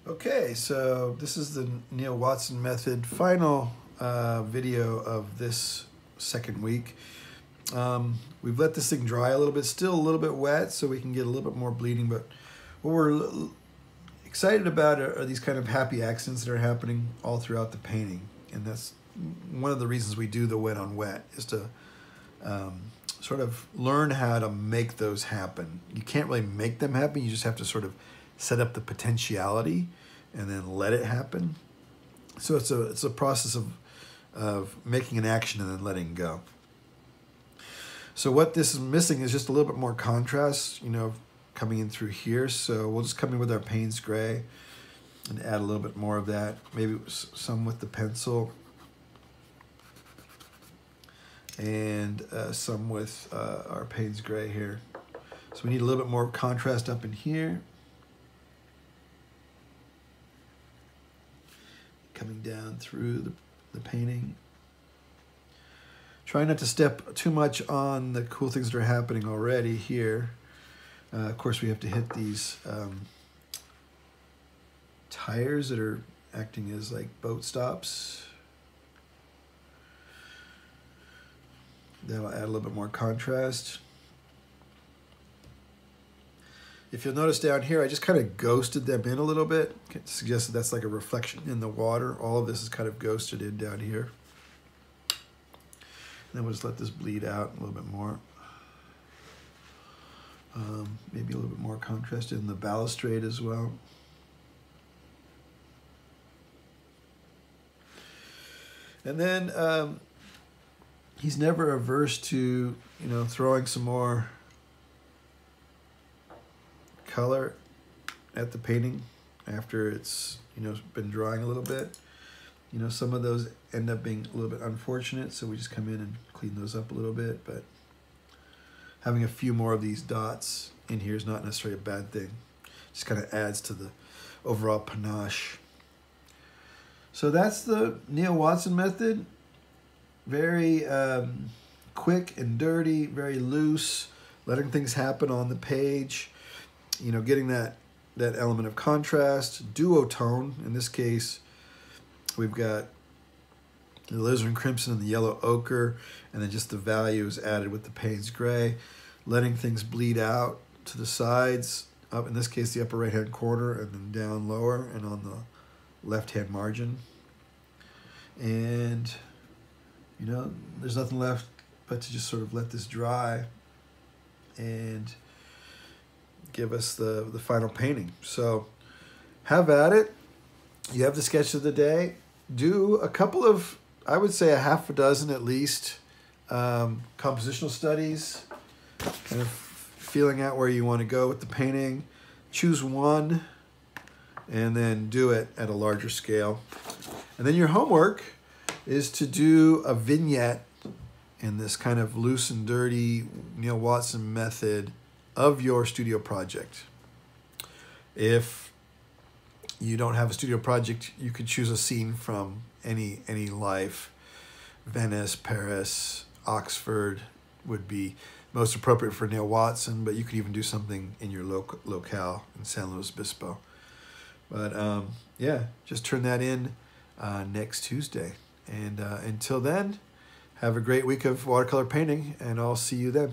Okay, so this is the Neil Watson method final video of this second week. We've let this thing dry a little bit, still a little bit wet, so we can get a little bit more bleeding, but what we're excited about are these kind of happy accidents that are happening all throughout the painting. And that's one of the reasons we do the wet on wet, is to sort of learn how to make those happen. You can't really make them happen, you just have to sort of set up the potentiality and then let it happen. So it's a process of making an action and then letting go. So what this is missing is just a little bit more contrast, coming in through here. So we'll just come in with our Payne's Gray and add a little bit more of that, maybe some with the pencil, and some with our Payne's Gray here. So we need a little bit more contrast up in here. Coming down through the painting. Try not to step too much on the cool things that are happening already here. Of course, we have to hit these tires that are acting as like boat stops. That'll add a little bit more contrast. If you'll notice down here, I just kind of ghosted them in a little bit. Suggests that that's like a reflection in the water. All of this is kind of ghosted in down here. And then we'll just let this bleed out a little bit more. Maybe a little bit more contrast in the balustrade as well. And then he's never averse to, throwing some more color at the painting after it's, been drying a little bit. Some of those end up being a little bit unfortunate, so we just come in and clean those up a little bit, but having a few more of these dots in here is not necessarily a bad thing. Just kind of adds to the overall panache. So that's the Neil Watson method. Very quick and dirty, very loose, letting things happen on the page, getting that element of contrast, duotone. In this case, we've got the alizarin crimson and the yellow ochre, and then just the values added with the Payne's Gray, letting things bleed out to the sides, up in this case the upper right hand corner, and then down lower and on the left hand margin. And there's nothing left but to just sort of let this dry and give us the final painting. So have at it. You have the sketch of the day. Do a couple of, I would say a half a dozen at least, compositional studies, kind of feeling out where you want to go with the painting. Choose one and then do it at a larger scale. And then your homework is to do a vignette in this kind of loose and dirty Neil Watson method of your studio project. If you don't have a studio project, you could choose a scene from any life. Venice, Paris, Oxford would be most appropriate for Neil Watson, but you could even do something in your locale in San Luis Obispo. But yeah, just turn that in next Tuesday. And until then, have a great week of watercolor painting, and I'll see you then.